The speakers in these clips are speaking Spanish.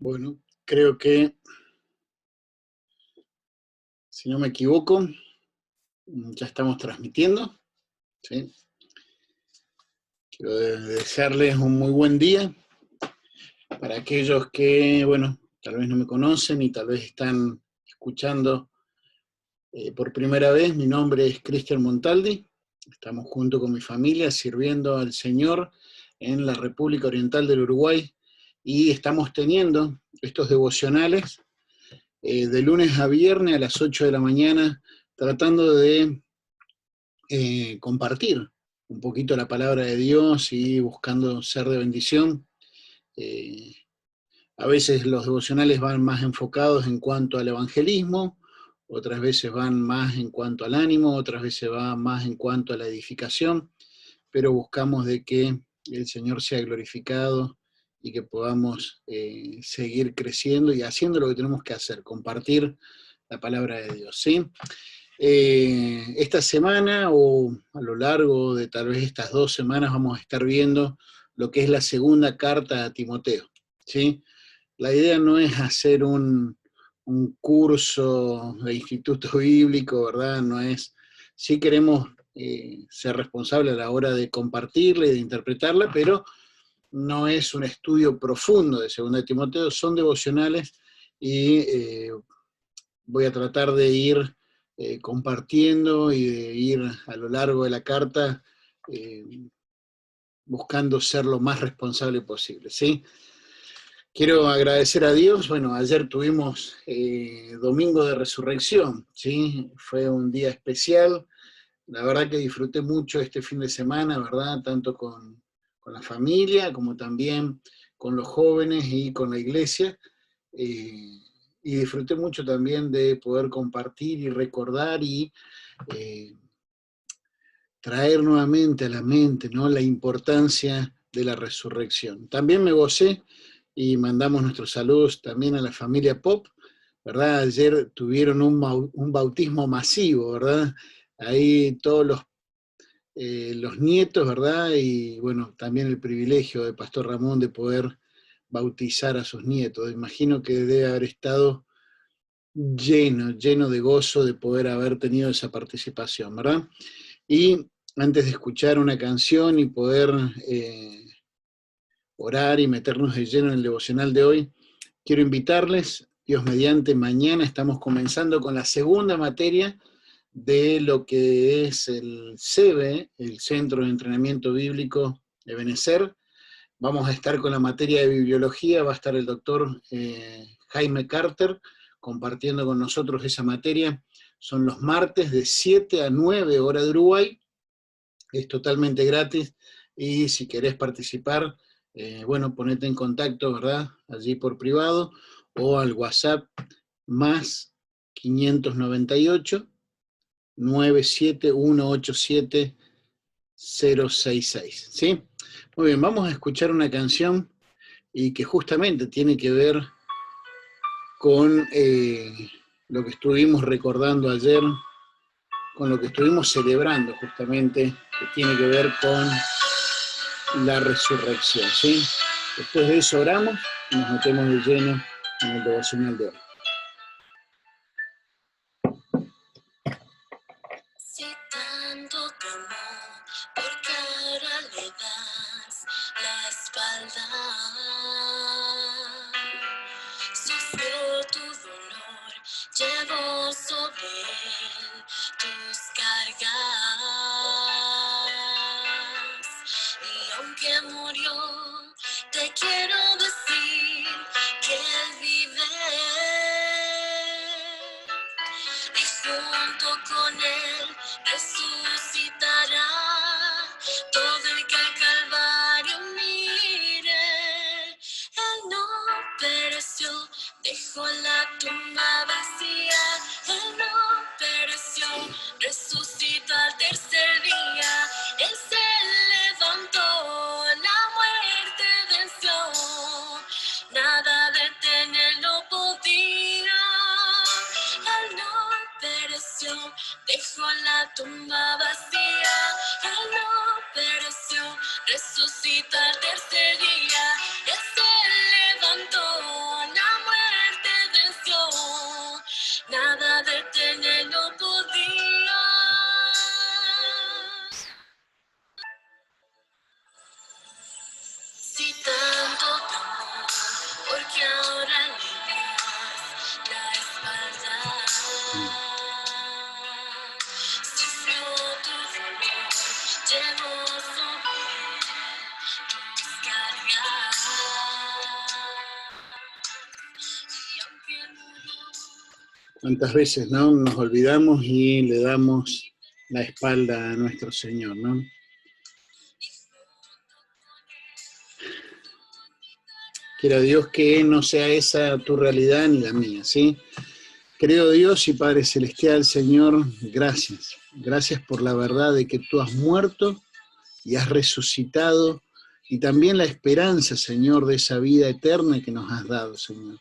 Bueno, creo que, si no me equivoco, ya estamos transmitiendo, ¿sí? Quiero desearles un muy buen día para aquellos que, bueno, tal vez no me conocen y tal vez están escuchando por primera vez. Mi nombre es Cristian Montaldi, estamos junto con mi familia sirviendo al Señor en la República Oriental del Uruguay y estamos teniendo estos devocionales de lunes a viernes a las 8 de la mañana, tratando de compartir un poquito la palabra de Dios y buscando ser de bendición. Eh, a veces los devocionales van más enfocados en cuanto al evangelismo, otras veces van más en cuanto al ánimo, otras veces van más en cuanto a la edificación, pero buscamos de que el Señor sea glorificado y que podamos seguir creciendo y haciendo lo que tenemos que hacer, compartir la palabra de Dios, ¿sí? Esta semana o a lo largo de tal vez estas 2 semanas vamos a estar viendo lo que es la segunda carta a Timoteo, ¿sí? La idea no es hacer un curso de instituto bíblico, ¿verdad? No es, sí queremos ser responsables a la hora de compartirla y de interpretarla, pero no es un estudio profundo de segunda de Timoteo, son devocionales y voy a tratar de ir compartiendo y de ir a lo largo de la carta eh, buscando ser lo más responsable posible, ¿sí? Quiero agradecer a Dios. Bueno, ayer tuvimos Domingo de Resurrección, ¿sí? Fue un día especial. La verdad que disfruté mucho este fin de semana, ¿verdad? Tanto con la familia como también con los jóvenes y con la iglesia. Eh, y disfruté mucho también de poder compartir y recordar y eh, traer nuevamente a la mente, ¿no?, la importancia de la resurrección. También me gocé y mandamos nuestros saludos también a la familia Pop, ¿verdad? Ayer tuvieron un bautismo masivo, ¿verdad? Ahí todos los nietos, ¿verdad? Y bueno, también el privilegio de Pastor Ramón de poder bautizar a sus nietos. Imagino que debe haber estado lleno de gozo de poder haber tenido esa participación, ¿verdad? Y antes de escuchar una canción y poder orar y meternos de lleno en el devocional de hoy, quiero invitarles, Dios mediante, mañana estamos comenzando con la segunda materia de lo que es el CEBE, el Centro de Entrenamiento Bíblico de Benecer. Vamos a estar con la materia de bibliología, va a estar el doctor Jaime Carter compartiendo con nosotros esa materia. Son los martes de 7 a 9 hora de Uruguay, es totalmente gratis y si querés participar, bueno, ponete en contacto, ¿verdad? Allí por privado o al WhatsApp más 598 97187 066, ¿sí? Muy bien, vamos a escuchar una canción y que justamente tiene que ver con lo que estuvimos recordando ayer, con lo que estuvimos celebrando justamente, que tiene que ver con la resurrección, ¿sí? Después de eso oramos y nos metemos de lleno en el devocional de hoy. Si tanto temor, ¿por qué ahora le das la espalda? Sufrió tu dolor, llevó sobre él tus cargas. Y aunque murió, te quiero decir que él vive. Y junto con él resucitará todo el que al Calvario mire. Él no pereció, dejó la tumba vacía. Él no pereció, resucitó al tercer día. Él se levantó, la muerte venció. Nada detenerlo podía. Él no pereció, dejó la tumba vacía. Él no pereció, resucitó al tercer día. Él se levantó, que ahora le das la espalda. Sufrió tu dolor, llevó sobre tus cargas. Y aunque murió, ¿Cuántas veces, no, nos olvidamos y le damos la espalda a nuestro Señor, ¿no? Quiera Dios que no sea esa tu realidad ni la mía, ¿sí? Querido Dios y Padre Celestial, Señor, gracias. Gracias por la verdad de que tú has muerto y has resucitado, y también la esperanza, Señor, de esa vida eterna que nos has dado, Señor.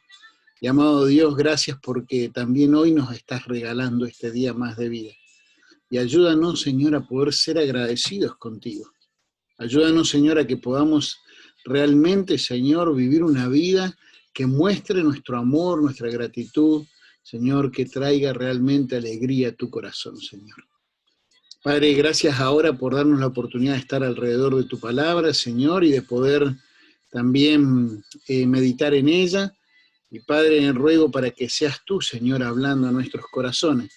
Y amado Dios, gracias porque también hoy nos estás regalando este día más de vida. Y ayúdanos, Señor, a poder ser agradecidos contigo. Ayúdanos, Señor, a que podamos realmente, Señor, vivir una vida que muestre nuestro amor, nuestra gratitud, Señor, que traiga realmente alegría a tu corazón, Señor. Padre, gracias ahora por darnos la oportunidad de estar alrededor de tu palabra, Señor, y de poder también meditar en ella. Y Padre, ruego para que seas tú, Señor, hablando a nuestros corazones.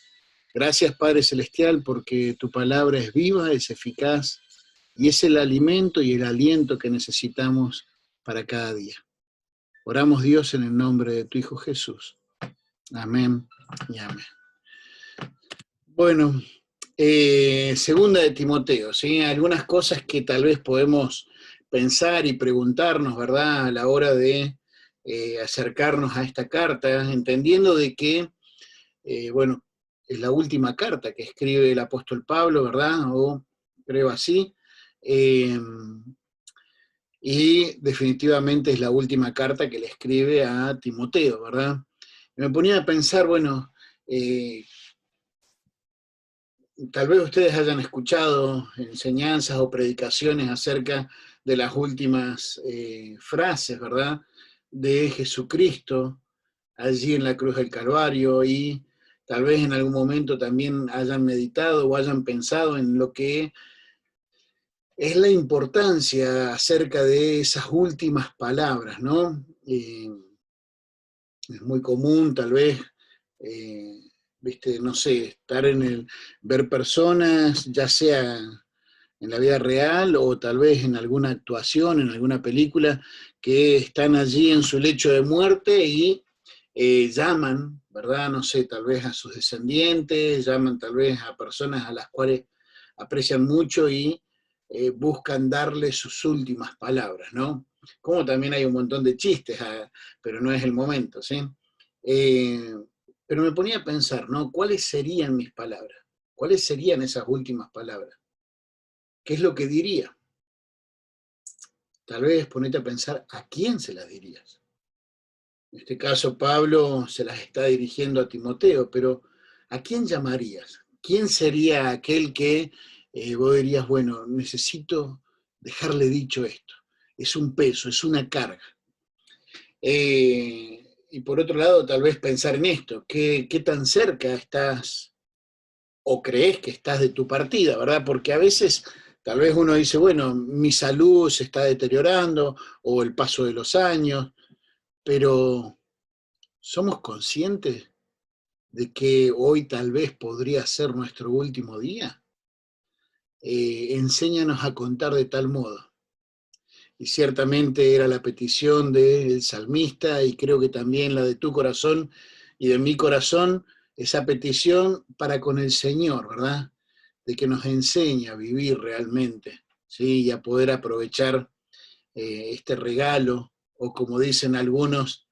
Gracias, Padre Celestial, porque tu palabra es viva, es eficaz, y es el alimento y el aliento que necesitamos para cada día. Oramos, Dios, en el nombre de tu Hijo Jesús. Amén y amén. Bueno, segunda de Timoteo, ¿sí? Algunas cosas que tal vez podemos pensar y preguntarnos, ¿verdad?, a la hora de acercarnos a esta carta, entendiendo de que, bueno, es la última carta que escribe el apóstol Pablo, ¿verdad?, o creo así, y definitivamente es la última carta que le escribe a Timoteo, ¿verdad? Y me ponía a pensar, bueno, tal vez ustedes hayan escuchado enseñanzas o predicaciones acerca de las últimas frases, ¿verdad?, de Jesucristo allí en la cruz del Calvario, y tal vez en algún momento también hayan meditado o hayan pensado en lo que es la importancia acerca de esas últimas palabras, ¿no? Es muy común, tal vez, viste, no sé, estar ver personas, ya sea en la vida real o tal vez en alguna actuación, en alguna película, que están allí en su lecho de muerte y llaman, ¿verdad? No sé, tal vez a sus descendientes, llaman tal vez a personas a las cuales aprecian mucho y buscan darle sus últimas palabras, ¿no? Como también hay un montón de chistes, pero no es el momento, ¿sí? Eh, pero me ponía a pensar, ¿no? ¿Cuáles serían mis palabras? ¿Cuáles serían esas últimas palabras? ¿Qué es lo que diría? Tal vez ponete a pensar a quién se las dirías. En este caso, Pablo se las está dirigiendo a Timoteo, pero ¿a quién llamarías? ¿Quién sería aquel que vos dirías, bueno, necesito dejarle dicho esto? Es un peso, es una carga. Y por otro lado, tal vez pensar en esto, ¿qué tan cerca estás o crees que estás de tu partida, ¿verdad? Porque a veces tal vez uno dice, bueno, mi salud se está deteriorando o el paso de los años, pero ¿somos conscientes de que hoy tal vez podría ser nuestro último día? Enséñanos a contar de tal modo. Y ciertamente era la petición del salmista, y creo que también la de tu corazón y de mi corazón, esa petición para con el Señor, ¿verdad? De que nos enseñe a vivir realmente, ¿sí? Y a poder aprovechar este regalo, o como dicen algunos,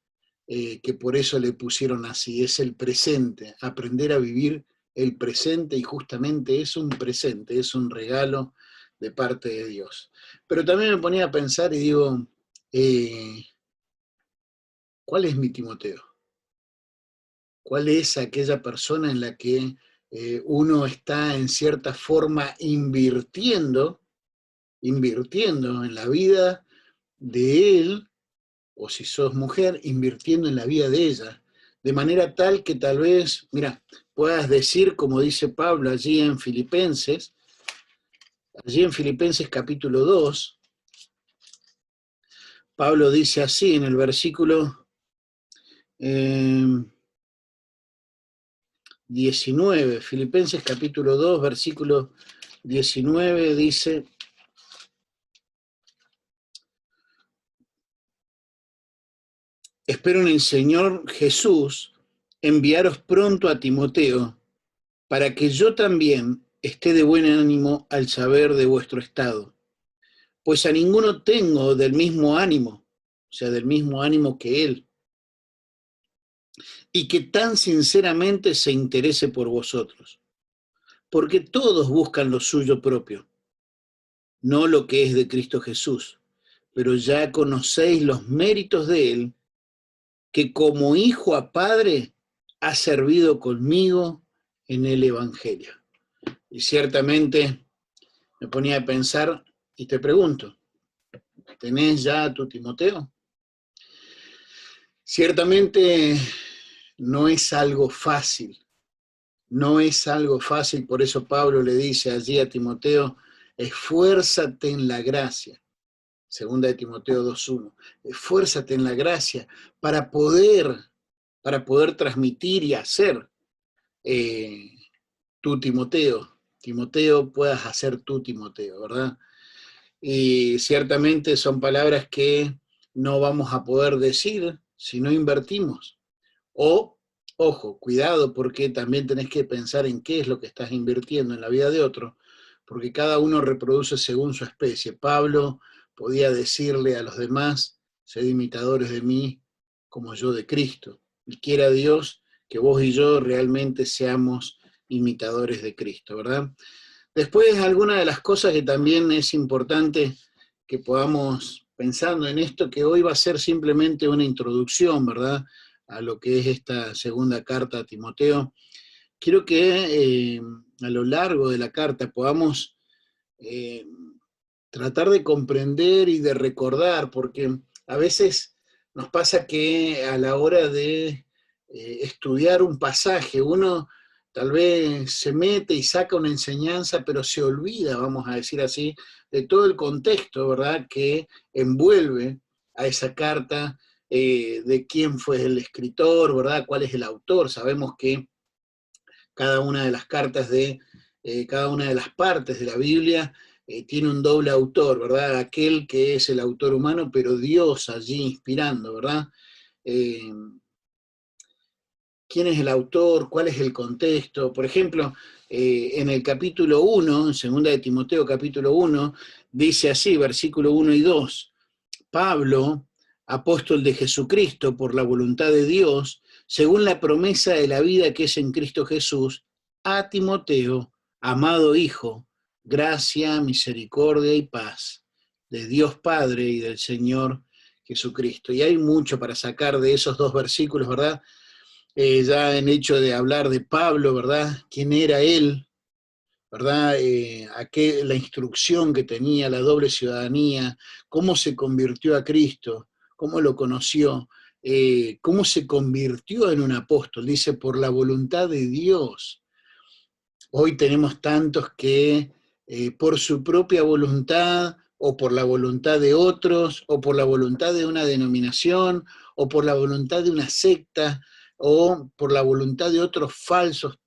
que por eso le pusieron así, es el presente, aprender a vivir el presente, y justamente es un presente, es un regalo de parte de Dios. Pero también me ponía a pensar y digo, ¿cuál es mi Timoteo? ¿Cuál es aquella persona en la que uno está en cierta forma invirtiendo en la vida de él, o si sos mujer, invirtiendo en la vida de ella, de manera tal que tal vez, mira, puedas decir, como dice Pablo allí en Filipenses capítulo 2, Pablo dice así en el versículo 19, Filipenses capítulo 2, versículo 19 dice: espero en el Señor Jesús enviaros pronto a Timoteo, para que yo también esté de buen ánimo al saber de vuestro estado. Pues a ninguno tengo del mismo ánimo, o sea, del mismo ánimo que él, y que tan sinceramente se interese por vosotros, porque todos buscan lo suyo propio, no lo que es de Cristo Jesús, pero ya conocéis los méritos de él, que como hijo a padre ha servido conmigo en el Evangelio. Y ciertamente me ponía a pensar y te pregunto, ¿tenés ya a tu Timoteo? Ciertamente no es algo fácil, no es algo fácil, por eso Pablo le dice allí a Timoteo: esfuérzate en la gracia. Segunda de Timoteo 2:1, esfuérzate en la gracia para poder transmitir y hacer tu Timoteo, puedas hacer tu Timoteo, ¿verdad? Y ciertamente son palabras que no vamos a poder decir si no invertimos. O, ojo, cuidado, porque también tenés que pensar en qué es lo que estás invirtiendo en la vida de otro, porque cada uno reproduce según su especie. Pablo podía decirle a los demás: sed imitadores de mí como yo de Cristo. Y quiera Dios que vos y yo realmente seamos imitadores de Cristo, ¿verdad? Después, alguna de las cosas que también es importante que podamos, pensando en esto, que hoy va a ser simplemente una introducción, ¿verdad?, a lo que es esta segunda carta a Timoteo. Quiero que a lo largo de la carta podamos eh, tratar de comprender y de recordar, porque a veces nos pasa que a la hora de estudiar un pasaje, uno tal vez se mete y saca una enseñanza, pero se olvida, vamos a decir así, de todo el contexto, ¿verdad?, que envuelve a esa carta, de quién fue el escritor, ¿verdad?, cuál es el autor. Sabemos que cada una de las cartas de cada una de las partes de la Biblia tiene un doble autor, ¿verdad? Aquel que es el autor humano, pero Dios allí inspirando, ¿verdad? Eh, ¿Quién es el autor? ¿Cuál es el contexto? Por ejemplo, en el capítulo 1, en 2 de Timoteo capítulo 1, dice así, versículo 1 y 2, Pablo, apóstol de Jesucristo por la voluntad de Dios, según la promesa de la vida que es en Cristo Jesús, a Timoteo, amado Hijo, gracia, misericordia y paz de Dios Padre y del Señor Jesucristo. Y hay mucho para sacar de esos dos versículos, ¿verdad? Ya en hecho de hablar de Pablo, ¿verdad? ¿Quién era él? ¿Verdad? La instrucción que tenía, la doble ciudadanía, cómo se convirtió a Cristo, cómo lo conoció, cómo se convirtió en un apóstol. Dice, por la voluntad de Dios. Hoy tenemos tantos que por su propia voluntad, o por la voluntad de otros, o por la voluntad de una denominación, o por la voluntad de una secta, o por la voluntad de otros falsos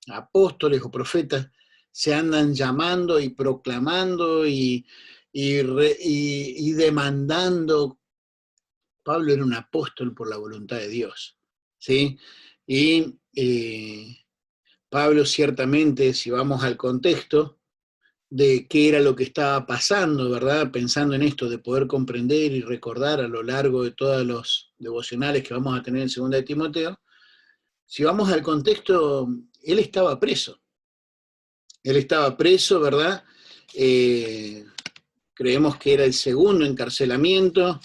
apóstoles o profetas, se andan llamando y proclamando y demandando. Pablo era un apóstol por la voluntad de Dios, ¿sí? Y Pablo ciertamente, si vamos al contexto de qué era lo que estaba pasando, ¿verdad? Pensando en esto de poder comprender y recordar a lo largo de todos los devocionales que vamos a tener en 2 de Timoteo, si vamos al contexto, él estaba preso. Él estaba preso, ¿verdad? Creemos que era el segundo encarcelamiento,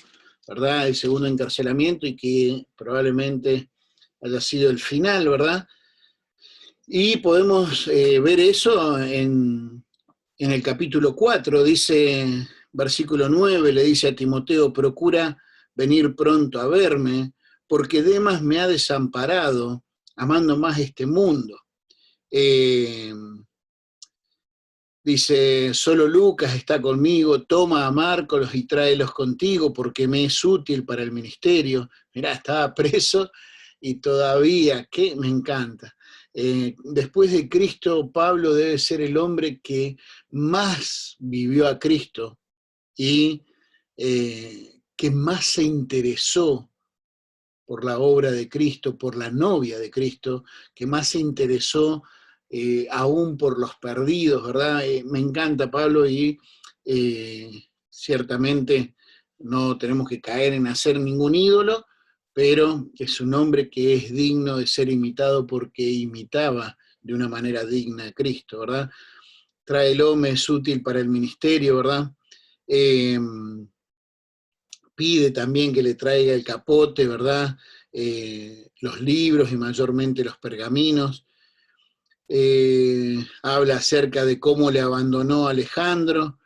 ¿verdad? El segundo encarcelamiento y que probablemente haya sido el final, ¿verdad? Y podemos ver eso en el capítulo 4, dice, versículo 9, le dice a Timoteo, procura venir pronto a verme, porque Demas me ha desamparado, amando más este mundo. Dice, solo Lucas está conmigo, toma a Marcos y tráelos contigo porque me es útil para el ministerio. Mirá, estaba preso y todavía, que me encanta. Después de Cristo, Pablo debe ser el hombre que más vivió a Cristo y que más se interesó por la obra de Cristo, por la novia de Cristo, que más se interesó aún por los perdidos, ¿verdad? Me encanta Pablo y ciertamente no tenemos que caer en hacer ningún ídolo, pero es un hombre que es digno de ser imitado porque imitaba de una manera digna a Cristo, ¿verdad? Tráelo, me es útil para el ministerio, ¿verdad? Eh, Pide también que le traiga el capote, ¿verdad? Los libros y mayormente los pergaminos. Habla acerca de cómo le abandonó a Alejandro,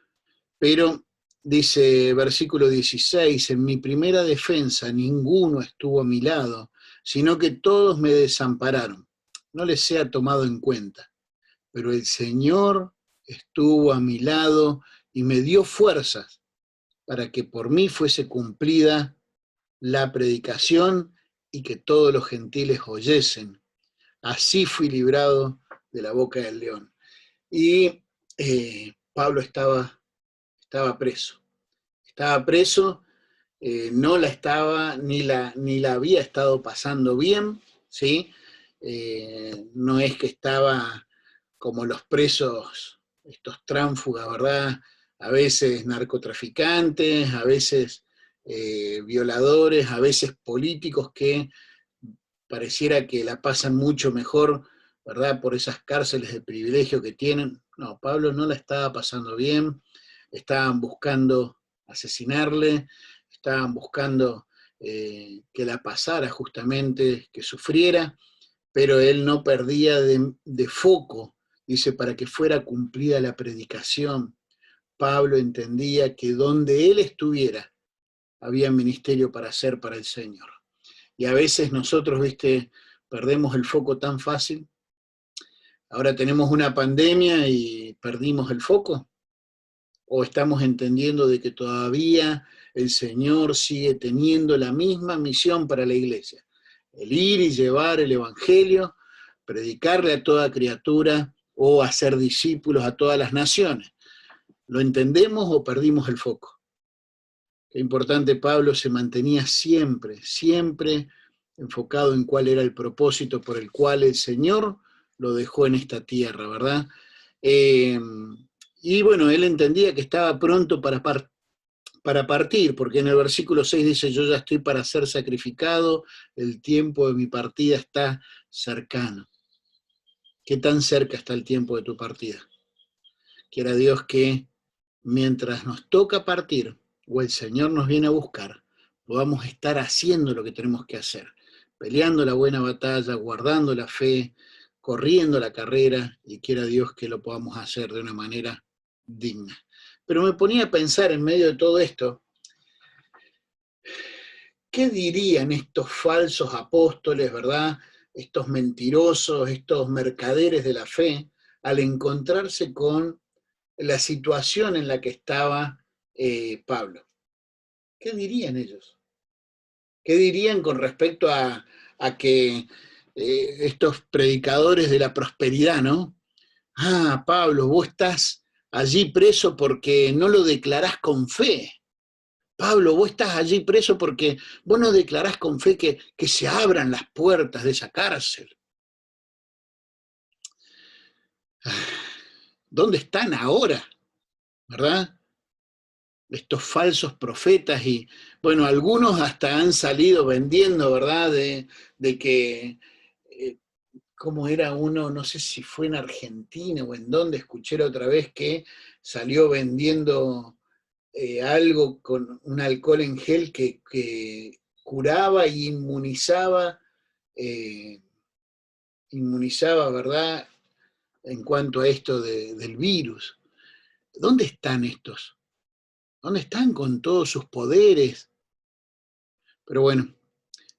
pero dice versículo 16, en mi primera defensa ninguno estuvo a mi lado, sino que todos me desampararon. No les sea tomado en cuenta, pero el Señor estuvo a mi lado y me dio fuerzas para que por mí fuese cumplida la predicación y que todos los gentiles oyesen. Así fui librado de la boca del león. Y Pablo estaba preso. Estaba preso, no la estaba, ni la había estado pasando bien, ¿sí? No es que estaba como los presos, estos tránsfugas, ¿verdad? A veces narcotraficantes, a veces violadores, a veces políticos que pareciera que la pasan mucho mejor, ¿verdad? Por esas cárceles de privilegio que tienen. No, Pablo no la estaba pasando bien, estaban buscando asesinarle, estaban buscando que la pasara justamente, que sufriera, pero él no perdía de foco, dice, para que fuera cumplida la predicación. Pablo entendía que donde él estuviera, había ministerio para hacer para el Señor. Y a veces nosotros, viste, perdemos el foco tan fácil. Ahora tenemos una pandemia y perdimos el foco. O estamos entendiendo de que todavía el Señor sigue teniendo la misma misión para la iglesia. El ir y llevar el Evangelio, predicarle a toda criatura o hacer discípulos a todas las naciones. ¿Lo entendemos o perdimos el foco? Qué importante, Pablo se mantenía siempre, siempre enfocado en cuál era el propósito por el cual el Señor lo dejó en esta tierra, ¿verdad? Y bueno, él entendía que estaba pronto para partir, porque en el versículo 6 dice, yo ya estoy para ser sacrificado, el tiempo de mi partida está cercano. ¿Qué tan cerca está el tiempo de tu partida? Quiera Dios que mientras nos toca partir, o el Señor nos viene a buscar, podamos estar haciendo lo que tenemos que hacer, peleando la buena batalla, guardando la fe, corriendo la carrera, y quiera Dios que lo podamos hacer de una manera digna. Pero me ponía a pensar en medio de todo esto, ¿qué dirían estos falsos apóstoles, verdad? Estos mentirosos, estos mercaderes de la fe, al encontrarse con la situación en la que estaba Pablo? ¿Qué dirían ellos? ¿Qué dirían con respecto a que estos predicadores de la prosperidad, ¿no? Ah, Pablo, vos estás allí preso porque no lo declarás con fe. Pablo, vos estás allí preso porque vos no declarás con fe que se abran las puertas de esa cárcel. ¿Dónde están ahora? ¿Verdad? Estos falsos profetas y, bueno, algunos hasta han salido vendiendo, ¿verdad? De que, como era uno, no sé si fue en Argentina o en donde, escuché otra vez que salió vendiendo algo con un alcohol en gel que curaba e eh, inmunizaba, ¿verdad? En cuanto a esto del virus. ¿Dónde están estos? ¿Dónde están con todos sus poderes? Pero bueno,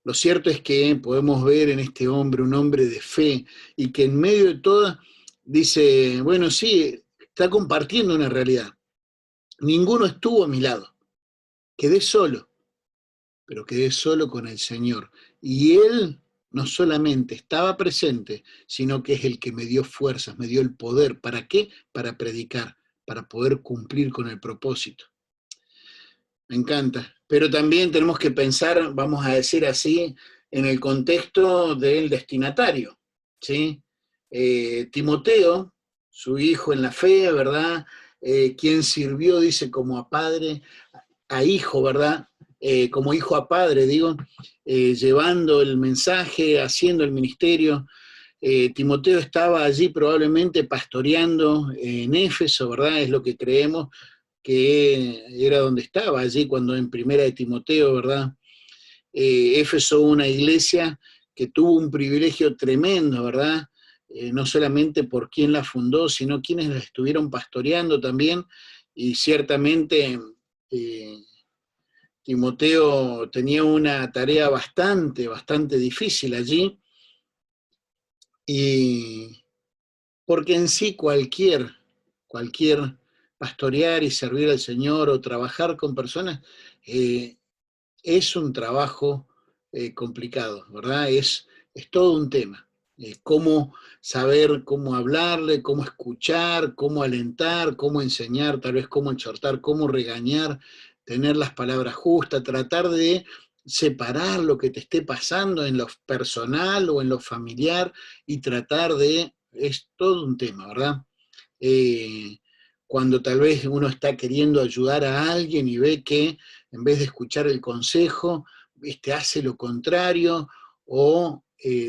lo cierto es que podemos ver en este hombre un hombre de fe y que en medio de todo dice, bueno, sí, está compartiendo una realidad. Ninguno estuvo a mi lado. Quedé solo, pero quedé solo con el Señor. Y Él no solamente estaba presente, sino que es el que me dio fuerzas, me dio el poder. ¿Para qué? Para predicar, para poder cumplir con el propósito. Me encanta. Pero también tenemos que pensar, vamos a decir así, en el contexto del destinatario, ¿sí? Timoteo, su hijo en la fe, ¿verdad? Quien sirvió, dice, como a padre, a hijo, ¿verdad? Como hijo a padre, digo, llevando el mensaje, haciendo el ministerio. Timoteo estaba allí probablemente pastoreando en Éfeso, ¿verdad? Es lo que creemos que era donde estaba allí cuando en Primera de Timoteo, ¿verdad? Éfeso, una iglesia que tuvo un privilegio tremendo, ¿verdad? No solamente por quien la fundó, sino quienes la estuvieron pastoreando también, y ciertamente eh, Timoteo tenía una tarea bastante difícil allí, y porque en sí cualquier pastorear y servir al Señor o trabajar con personas, eh, es un trabajo complicado, ¿verdad? Es todo un tema. Cómo saber cómo hablarle, cómo escuchar, cómo alentar, cómo enseñar, tal vez cómo exhortar, cómo regañar, tener las palabras justas, tratar de separar lo que te esté pasando en lo personal o en lo familiar y tratar de, es todo un tema, ¿verdad? Eh, Cuando tal vez uno está queriendo ayudar a alguien y ve que en vez de escuchar el consejo, hace lo contrario, o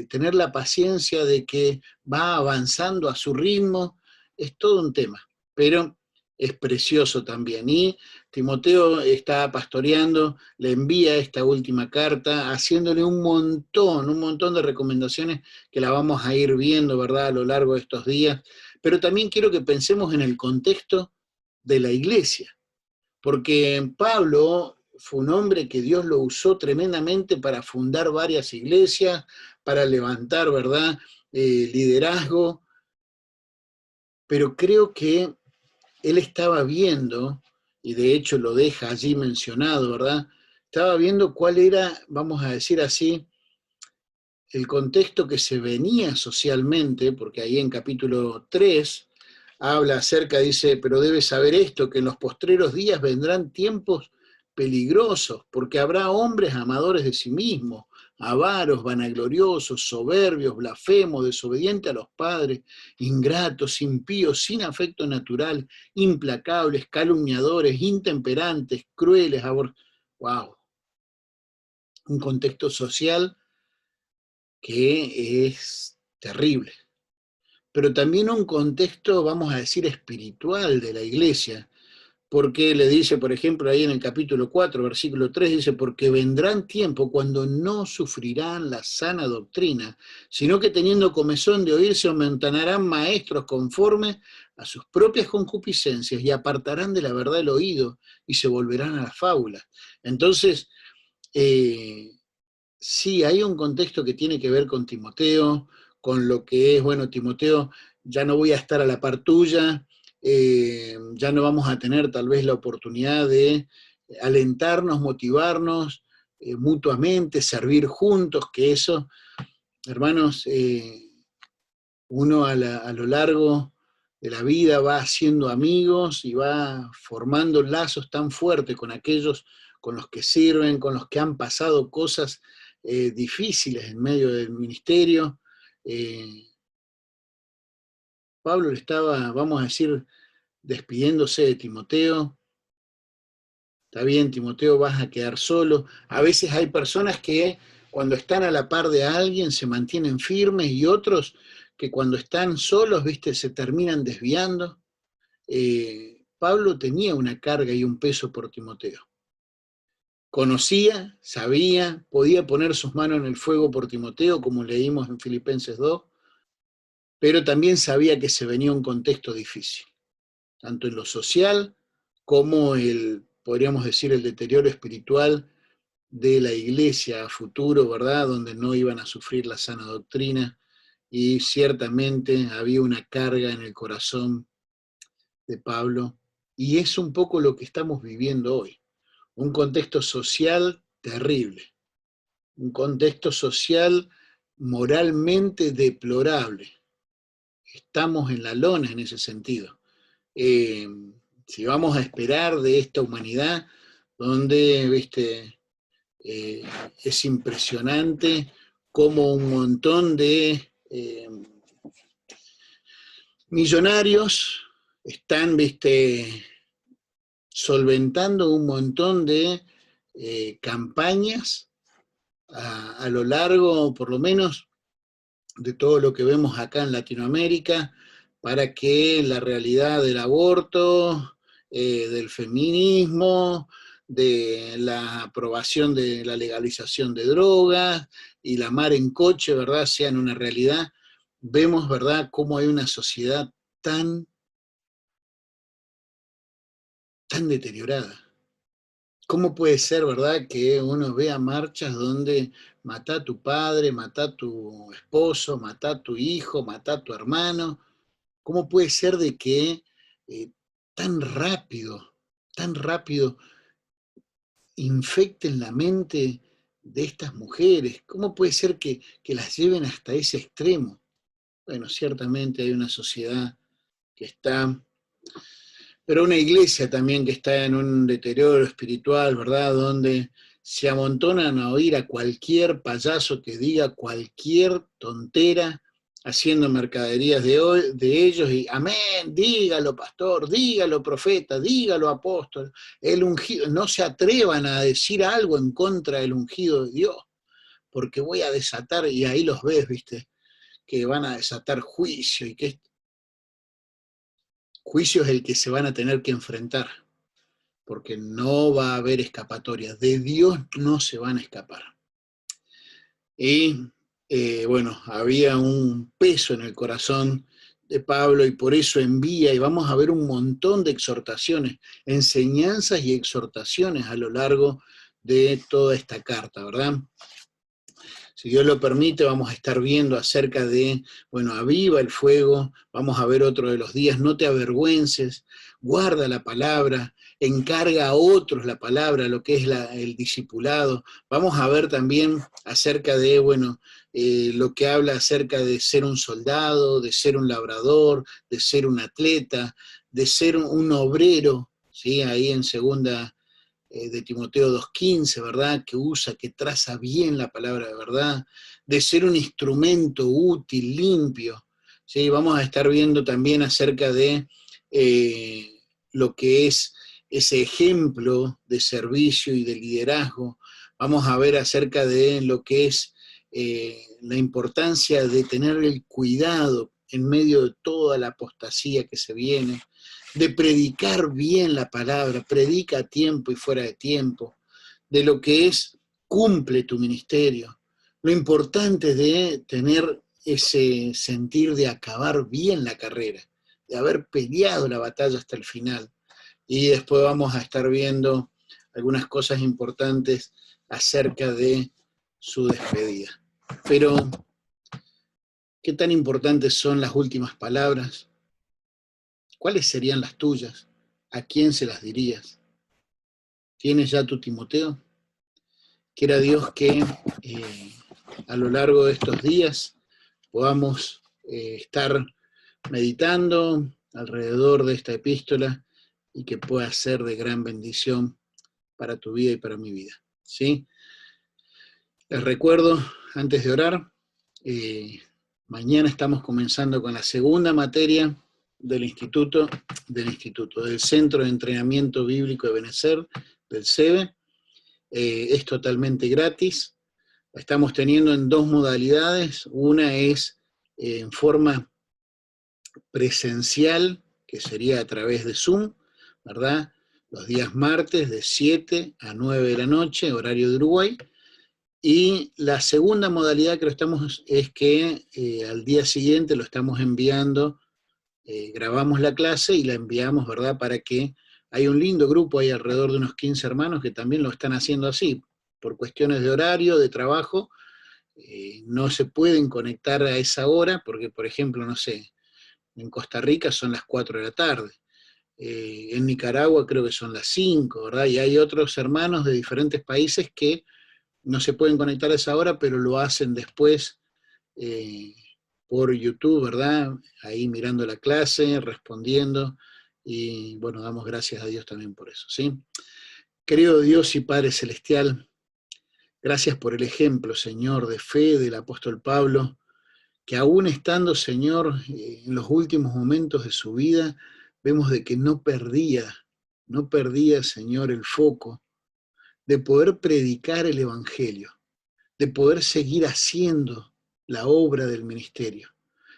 tener la paciencia de que va avanzando a su ritmo, es todo un tema, pero es precioso también. Y Timoteo está pastoreando, le envía esta última carta, haciéndole un montón de recomendaciones que la vamos a ir viendo, ¿verdad?, a lo largo de estos días, pero también quiero que pensemos en el contexto de la iglesia, porque Pablo fue un hombre que Dios lo usó tremendamente para fundar varias iglesias, para levantar, ¿verdad?, liderazgo, pero creo que él estaba viendo, y de hecho lo deja allí mencionado, ¿verdad?, estaba viendo cuál era, vamos a decir así, el contexto que se venía socialmente, porque ahí en capítulo 3 habla acerca, dice, pero debes saber esto, que en los postreros días vendrán tiempos peligrosos, porque habrá hombres amadores de sí mismos, avaros, vanagloriosos, soberbios, blasfemos, desobedientes a los padres, ingratos, impíos, sin afecto natural, implacables, calumniadores, intemperantes, crueles, wow, un contexto social que es terrible, pero también un contexto, vamos a decir, espiritual de la iglesia, porque le dice, por ejemplo, ahí en el capítulo 4, versículo 3, dice, porque vendrán tiempos cuando no sufrirán la sana doctrina, sino que teniendo comezón de oír, se aumentarán maestros conforme a sus propias concupiscencias y apartarán de la verdad el oído y se volverán a las fábulas. Entonces, eh, sí, hay un contexto que tiene que ver con Timoteo, con lo que es, bueno, Timoteo, ya no voy a estar a la par tuya, ya no vamos a tener tal vez la oportunidad de alentarnos, motivarnos mutuamente, servir juntos, que eso, hermanos, uno a lo largo de la vida va haciendo amigos y va formando lazos tan fuertes con aquellos con los que sirven, con los que han pasado cosas difíciles en medio del ministerio. Eh, Pablo le estaba, vamos a decir, despidiéndose de Timoteo. Está bien, Timoteo, vas a quedar solo. A veces hay personas que cuando están a la par de alguien se mantienen firmes y otros que cuando están solos, viste, se terminan desviando. Pablo tenía una carga y un peso por Timoteo. Conocía, sabía, podía poner sus manos en el fuego por Timoteo, como leímos en Filipenses 2, pero también sabía que se venía un contexto difícil, tanto en lo social como podríamos decir, el deterioro espiritual de la iglesia a futuro, ¿verdad? Donde no iban a sufrir la sana doctrina y ciertamente había una carga en el corazón de Pablo, y es un poco lo que estamos viviendo hoy. Un contexto social terrible, un contexto social moralmente deplorable. Estamos en la lona en ese sentido. Eh, si vamos a esperar de esta humanidad, donde, viste, eh, es impresionante cómo un montón de millonarios están, viste, solventando un montón de campañas a lo largo, por lo menos, de todo lo que vemos acá en Latinoamérica, para que la realidad del aborto, del feminismo, de la aprobación de la legalización de drogas y la mar en coche, ¿verdad?, sean una realidad. Vemos, ¿verdad?, cómo hay una sociedad tan, tan deteriorada. ¿Cómo puede ser, verdad, que uno vea marchas donde mata a tu padre, mata a tu esposo, mata a tu hijo, mata a tu hermano? ¿Cómo puede ser de que eh, tan rápido infecten la mente de estas mujeres? ¿Cómo puede ser que las lleven hasta ese extremo? Bueno, ciertamente hay una sociedad que está, pero una iglesia también que está en un deterioro espiritual, ¿verdad? Donde se amontonan a oír a cualquier payaso que diga cualquier tontera, haciendo mercaderías de ellos, y amén, dígalo pastor, dígalo profeta, dígalo apóstol, el ungido. No se atrevan a decir algo en contra del ungido de Dios, porque voy a desatar, y ahí los ves, viste, que van a desatar juicio, y que juicio es el que se van a tener que enfrentar, porque no va a haber escapatoria, de Dios no se van a escapar. Y bueno, había un peso en el corazón de Pablo y por eso envía, y vamos a ver un montón de exhortaciones, enseñanzas y exhortaciones a lo largo de toda esta carta, ¿verdad? Si Dios lo permite, vamos a estar viendo acerca de, bueno, aviva el fuego, vamos a ver otro de los días, no te avergüences, guarda la palabra, encarga a otros la palabra, lo que es el discipulado. Vamos a ver también acerca de, bueno, lo que habla acerca de ser un soldado, de ser un labrador, de ser un atleta, de ser un obrero, ¿sí? Ahí en segunda de Timoteo 2:15, ¿verdad? Que usa, que traza bien la palabra de verdad, de ser un instrumento útil, limpio. ¿Sí? Vamos a estar viendo también acerca de lo que es ese ejemplo de servicio y de liderazgo. Vamos a ver acerca de lo que es la importancia de tener el cuidado en medio de toda la apostasía que se viene, de predicar bien la palabra, predica a tiempo y fuera de tiempo, de lo que es cumple tu ministerio. Lo importante es de tener ese sentir de acabar bien la carrera, de haber peleado la batalla hasta el final. Y después vamos a estar viendo algunas cosas importantes acerca de su despedida. Pero, ¿qué tan importantes son las últimas palabras? ¿Cuáles serían las tuyas? ¿A quién se las dirías? ¿Tienes ya tu Timoteo? Quiera Dios que a lo largo de estos días podamos estar meditando alrededor de esta epístola y que pueda ser de gran bendición para tu vida y para mi vida. ¿Sí? Les recuerdo, antes de orar, mañana estamos comenzando con la segunda materia del del Centro de Entrenamiento Bíblico de Benecer, del CEBE. Es totalmente gratis. La estamos teniendo en dos modalidades. Una es en forma presencial, que sería a través de Zoom, ¿verdad? Los días martes de 7 a 9 de la noche, horario de Uruguay. Y la segunda modalidad que lo estamos es que al día siguiente lo estamos enviando, grabamos la clase y la enviamos, ¿verdad? Para que hay un lindo grupo, hay alrededor de unos 15 hermanos que también lo están haciendo así, por cuestiones de horario, de trabajo, no se pueden conectar a esa hora, porque por ejemplo, no sé, en Costa Rica son las 4 de la tarde. En Nicaragua creo que son las 5, ¿verdad? Y hay otros hermanos de diferentes países que no se pueden conectar a esa hora, pero lo hacen después eh, por YouTube, ¿verdad? Ahí mirando la clase, respondiendo, y bueno, damos gracias a Dios también por eso, ¿sí? Querido Dios y Padre Celestial, gracias por el ejemplo, Señor, de fe del apóstol Pablo, que aún estando, Señor, en los últimos momentos de su vida, vemos de que no perdía, Señor, el foco de poder predicar el Evangelio, de poder seguir haciendo la obra del ministerio,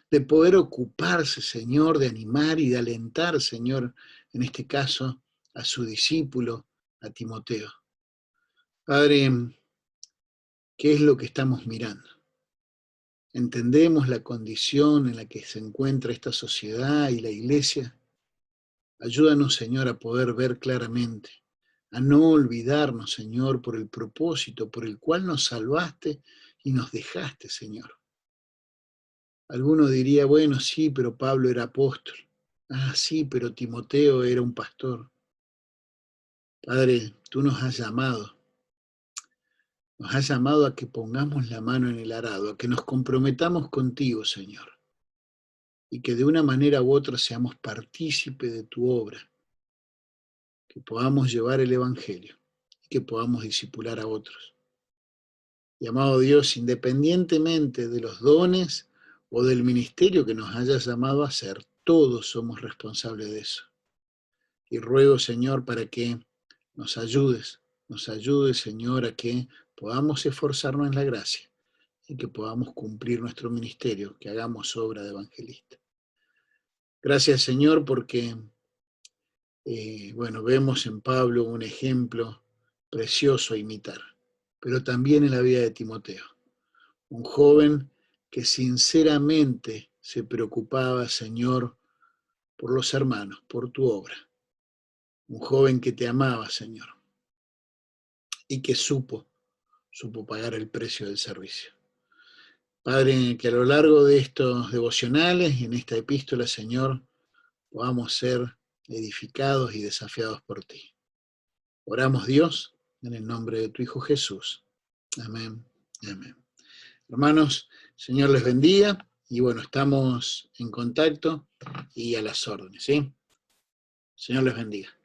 de poder ocuparse, Señor, de animar y de alentar, Señor, en este caso, a su discípulo, a Timoteo. Padre, ¿qué es lo que estamos mirando? Entendemos la condición en la que se encuentra esta sociedad y la iglesia. Ayúdanos, Señor, a poder ver claramente, a no olvidarnos, Señor, por el propósito por el cual nos salvaste y nos dejaste, Señor. Alguno diría, bueno, sí, pero Pablo era apóstol. Ah, sí, pero Timoteo era un pastor. Padre, tú nos has llamado a que pongamos la mano en el arado, a que nos comprometamos contigo, Señor, y que de una manera u otra seamos partícipe de tu obra, que podamos llevar el Evangelio y que podamos discipular a otros. Y amado Dios, independientemente de los dones o del ministerio que nos hayas llamado a hacer, todos somos responsables de eso. Y ruego, Señor, para que nos ayudes, Señor, a que podamos esforzarnos en la gracia y que podamos cumplir nuestro ministerio, que hagamos obra de evangelista. Gracias, Señor, porque, bueno, vemos en Pablo un ejemplo precioso a imitar, pero también en la vida de Timoteo, un joven que sinceramente se preocupaba, Señor, por los hermanos, por tu obra, un joven que te amaba, Señor, y que supo pagar el precio del servicio. Padre, que a lo largo de estos devocionales y en esta epístola, Señor, podamos ser edificados y desafiados por ti. Oramos, Dios, en el nombre de tu Hijo Jesús. Amén. Amén. Hermanos, Señor les bendiga y bueno, estamos en contacto y a las órdenes, ¿sí? Señor les bendiga.